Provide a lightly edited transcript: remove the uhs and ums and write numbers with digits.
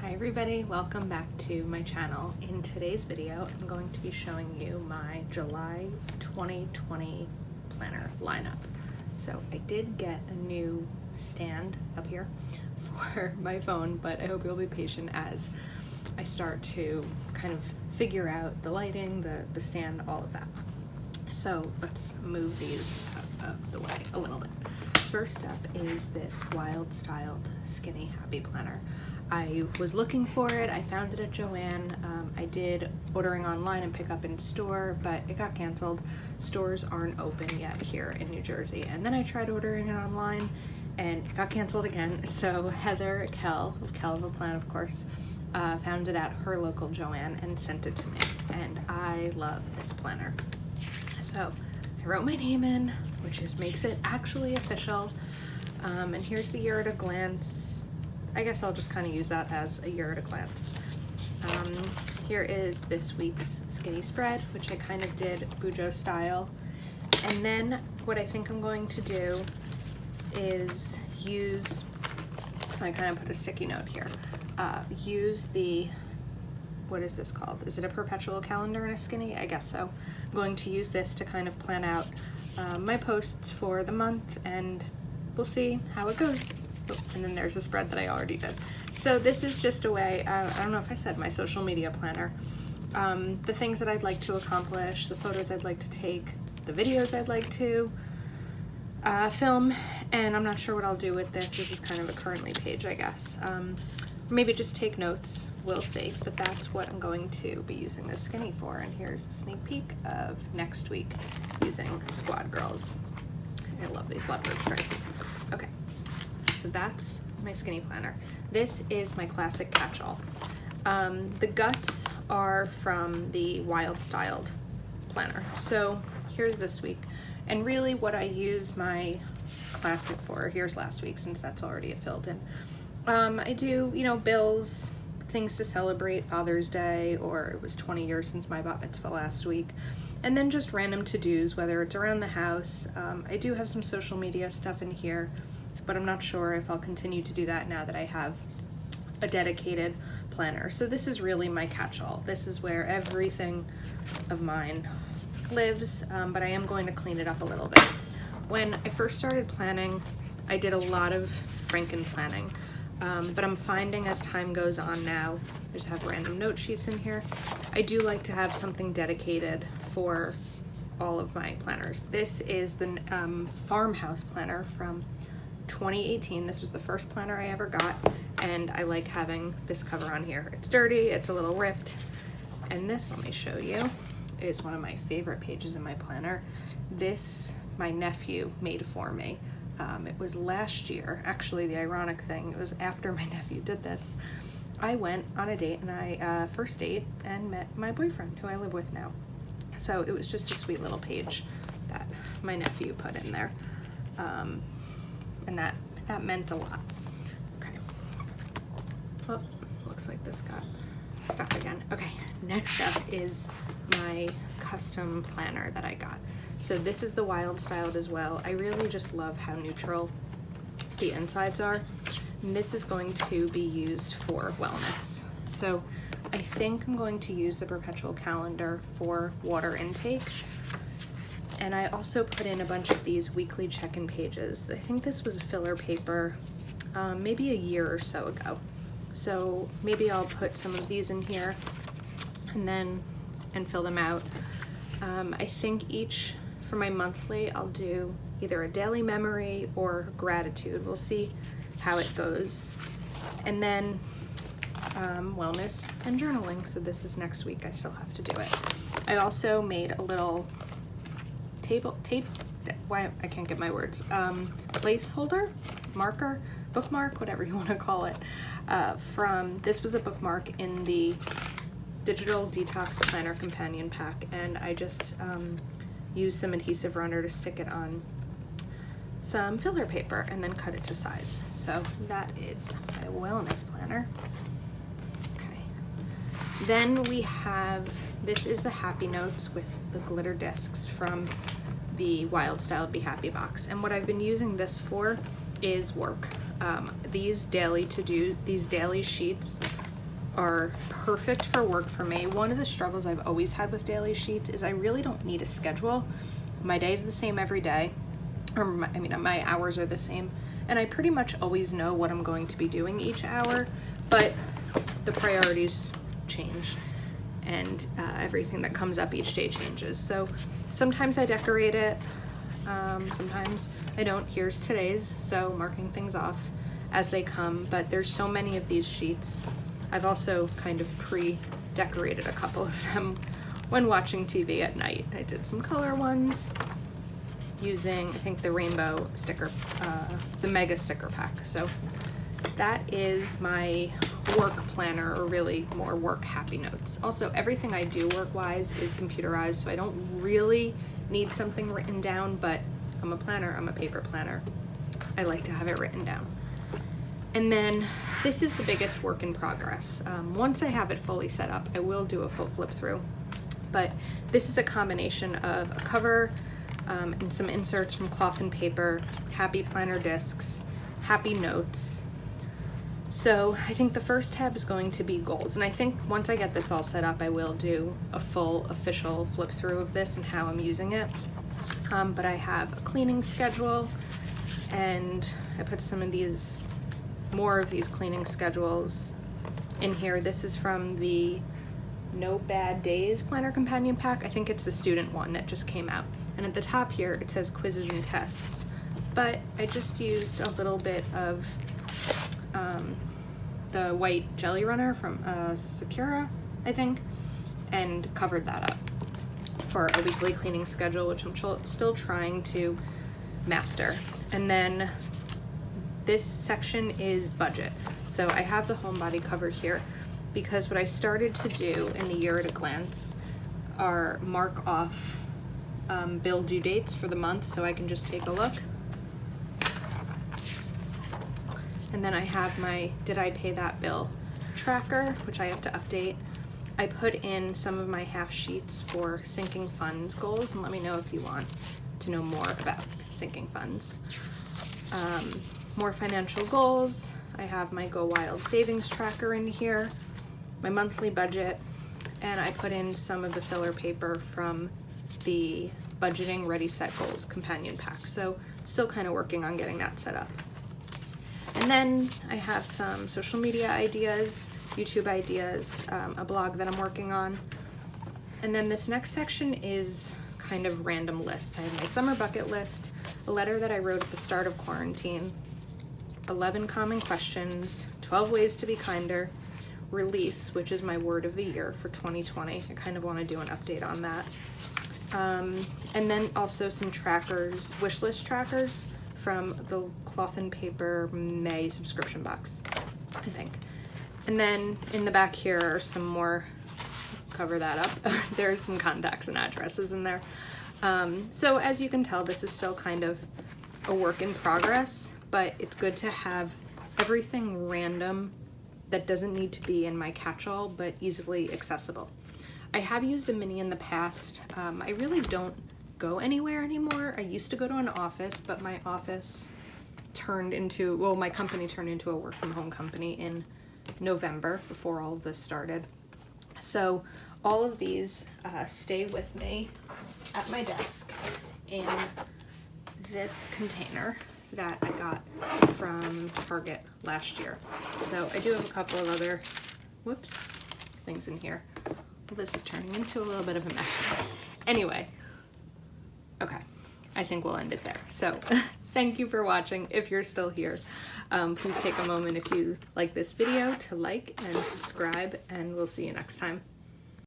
Hi everybody, welcome back to my channel. In today's video, I'm going to be showing you my July 2020 planner lineup. So I did get a new stand up here for my phone, but I hope you'll be patient as I start to kind of figure out the lighting, the stand, all of that. So let's move these out of the way a little bit. First up is this Wild Styled Skinny Happy Planner. I was looking for it, I found it at Joann. I did ordering online and pick up in store, but it got canceled. Stores aren't open yet here in New Jersey. And then I tried ordering it online and it got canceled again. So Heather Kell of Kell of a Plan, of course, found it at her local Joann and sent it to me. And I love this planner. So I wrote my name in, which makes it actually official. And here's the year at a glance. I guess I'll just kind of use that as a year at a glance. Here is this week's skinny spread, which I kind of did Bujo style. And then what I think I'm going to do is use, I kind of put a sticky note here, use the, what is this called? Is it a perpetual calendar in a skinny? I guess so. I'm going to use this to kind of plan out my posts for the month, and we'll see how it goes. Oh, and then there's a spread that I already did. So this is just a way, I don't know if I said my social media planner, the things that I'd like to accomplish, the photos I'd like to take, the videos I'd like to film, and I'm not sure what I'll do with this. This is kind of a currently page, I guess. Maybe just take notes, we'll see, but that's what I'm going to be using this skinny for. And here's a sneak peek of next week using Squad Girls. I love these leopard stripes. Okay. So that's my skinny planner. This is my classic catch-all. The guts are from the Wild Styled planner. So here's this week. And really what I use my classic for, here's last week since that's already filled in. I do, you know, bills, things to celebrate Father's Day, or it was 20 years since my bat mitzvah last week. And then just random to-dos, whether it's around the house. I do have some social media stuff in here, but I'm not sure if I'll continue to do that now that I have a dedicated planner. So this is really my catch-all. This is where everything of mine lives, but I am going to clean it up a little bit. When I first started planning, I did a lot of Franken planning, but I'm finding as time goes on now, I just have random note sheets in here. I do like to have something dedicated for all of my planners. This is the Farmhouse planner from 2018. This was the first planner I ever got, and I like having this cover on here. It's dirty, it's a little ripped, and this, let me show you, is one of my favorite pages in my planner. This, my nephew made for me. It was last year. Actually, the ironic thing, it was after my nephew did this. I went on a date, and I, first date, and met my boyfriend, who I live with now. So it was just a sweet little page that my nephew put in there. And that meant a lot. Okay. Oh, looks like this got stuck again. Okay, next up is my custom planner that I got. So this is the Wild Styled as well. I really just love how neutral the insides are. And this is going to be used for wellness. So I think I'm going to use the perpetual calendar for water intake. And I also put in a bunch of these weekly check-in pages. I think this was a filler paper maybe a year or so ago. So maybe I'll put some of these in here and fill them out. I think each, for my monthly, I'll do either a daily memory or gratitude. We'll see how it goes. And then wellness and journaling. So this is next week. I still have to do it. I also made a little why I can't get my words, placeholder, marker, bookmark, whatever you want to call it, this was a bookmark in the Digital Detox Planner Companion Pack, and I just used some adhesive runner to stick it on some filler paper and then cut it to size. So that is my wellness planner. Okay. Then we have, this is the Happy Notes with the glitter discs from the Wild Styled Be Happy box. And what I've been using this for is work. These daily sheets are perfect for work for me. One of the struggles I've always had with daily sheets is I really don't need a schedule. My day is the same every day, or my hours are the same, and I pretty much always know what I'm going to be doing each hour, but the priorities change, and everything that comes up each day changes. So sometimes I decorate it, sometimes I don't. Here's today's, so marking things off as they come, but there's so many of these sheets. I've also kind of pre-decorated a couple of them when watching TV at night. I did some color ones using, I think, the rainbow sticker, the mega sticker pack. So that is my work planner, or really more work happy notes. Also, everything I do work-wise is computerized, so I don't really need something written down, but I'm a planner, I'm a paper planner. I like to have it written down. And then this is the biggest work in progress. Once I have it fully set up, I will do a full flip through. But this is a combination of a cover and some inserts from cloth and paper, happy planner discs, happy notes. So I think the first tab is going to be goals. And I think once I get this all set up, I will do a full official flip through of this and how I'm using it. But I have a cleaning schedule, and I put some of these, more of these cleaning schedules in here. This is from the No Bad Days Planner Companion Pack. I think it's the student one that just came out. And at the top here, it says quizzes and tests. But I just used a little bit of the white jelly runner from Sakura, I think, and covered that up for a weekly cleaning schedule, which I'm still trying to master. And then this section is budget. So I have the homebody covered here because what I started to do in the year at a glance are mark off bill due dates for the month, so I can just take a look. And then I have my did I pay that bill tracker, which I have to update. I put in some of my half sheets for sinking funds goals, and let me know if you want to know more about sinking funds. More financial goals. I have my Go Wild savings tracker in here, my monthly budget, and I put in some of the filler paper from the Budgeting Ready Set Goals companion pack. So still kind of working on getting that set up. And then I have some social media ideas, YouTube ideas, a blog that I'm working on. And then this next section is kind of random lists. I have my summer bucket list, a letter that I wrote at the start of quarantine, 11 common questions, 12 ways to be kinder, release, which is my word of the year for 2020. I kind of want to do an update on that. And then also some trackers, wish list trackers from the Cloth and Paper May subscription box, I think. And then in the back here are some more, cover that up. There's some contacts and addresses in there. So as you can tell, this is still kind of a work in progress, but it's good to have everything random that doesn't need to be in my catch-all, but easily accessible. I have used a mini in the past. I really don't go anywhere anymore. I used to go to an office, but my office turned into, well, my company turned into a work from home company in November before all of this started. So all of these stay with me at my desk in this container that I got from Target last year. So I do have a couple of other, things in here. Well, this is turning into a little bit of a mess. Anyway, okay, I think we'll end it there. So thank you for watching. If you're still here, please take a moment if you like this video to like and subscribe, and we'll see you next time.